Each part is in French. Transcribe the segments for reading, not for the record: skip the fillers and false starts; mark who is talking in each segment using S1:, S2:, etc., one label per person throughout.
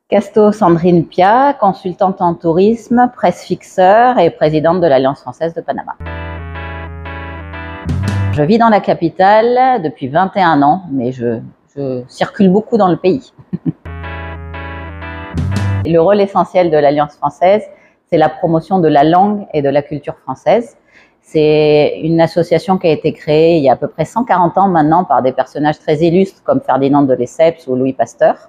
S1: Casto Sandrine Pia, consultante en tourisme, presse-fixeur et présidente de l'Alliance française de Panama. Je vis dans la capitale depuis 21 ans, mais je circule beaucoup dans le pays. Le rôle essentiel de l'Alliance française, c'est la promotion de la langue et de la culture française. C'est une association qui a été créée il y a à peu près 140 ans maintenant par des personnages très illustres comme Ferdinand de Lesseps ou Louis Pasteur.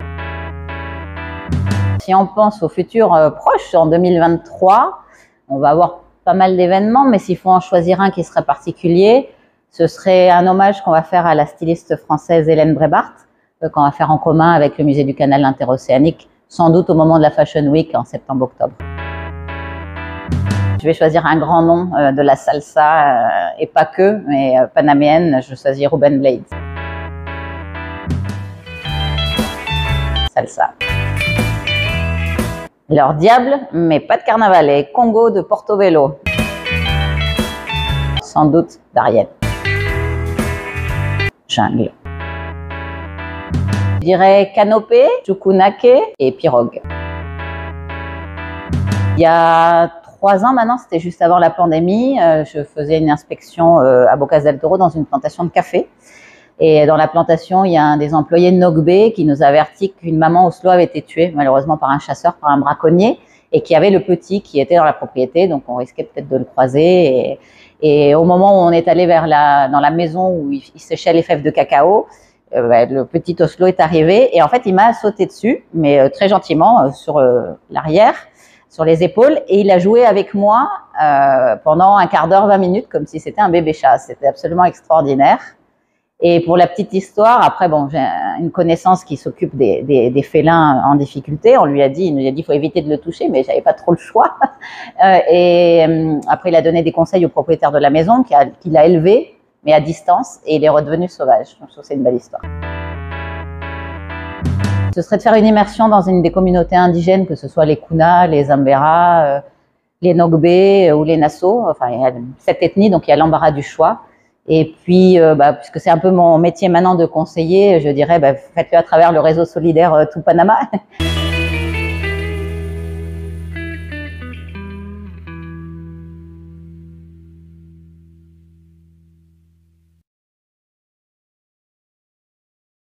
S1: Si on pense au futur proche, en 2023, on va avoir pas mal d'événements, mais s'il faut en choisir un qui serait particulier, ce serait un hommage qu'on va faire à la styliste française Hélène Brébart, qu'on va faire en commun avec le musée du Canal interocéanique, sans doute au moment de la Fashion Week en septembre-octobre. Je vais choisir un grand nom de la salsa, et pas que, mais panaméenne, je choisis Ruben Blades. Salsa. Leur diable, mais pas de carnaval, et Congo de Porto-Velo. Sans doute d'Ariel. Jungle. Je dirais canopée, chukunake et pirogue. Il y a 3 ans maintenant, c'était juste avant la pandémie, je faisais une inspection à Bocas del Toro dans une plantation de café. Et dans la plantation, il y a un des employés de Nogbe qui nous avertit qu'une maman Oslo avait été tuée malheureusement par un chasseur, par un braconnier, et qu'il y avait le petit qui était dans la propriété, donc on risquait peut-être de le croiser. Et au moment où on est allé dans la maison où il séchait les fèves de cacao, le petit Oslo est arrivé et en fait il m'a sauté dessus, mais très gentiment sur l'arrière, sur les épaules, et il a joué avec moi pendant un quart d'heure, 20 minutes, comme si c'était un bébé chat. C'était absolument extraordinaire. Et pour la petite histoire, après, bon, j'ai une connaissance qui s'occupe des félins en difficulté. Il nous a dit, faut éviter de le toucher, mais j'avais pas trop le choix. Après, il a donné des conseils au propriétaire de la maison, qui l'a élevé, mais à distance, et il est redevenu sauvage. Donc, je trouve que c'est une belle histoire. Ce serait de faire une immersion dans une des communautés indigènes, que ce soit les Kuna, les Zambera, les Nogbe ou les Nassau. Enfin, il y a 7 ethnies, donc il y a l'embarras du choix. Et puis, puisque c'est un peu mon métier maintenant de conseiller, je dirais, faites-le à travers le réseau solidaire Tout Panama.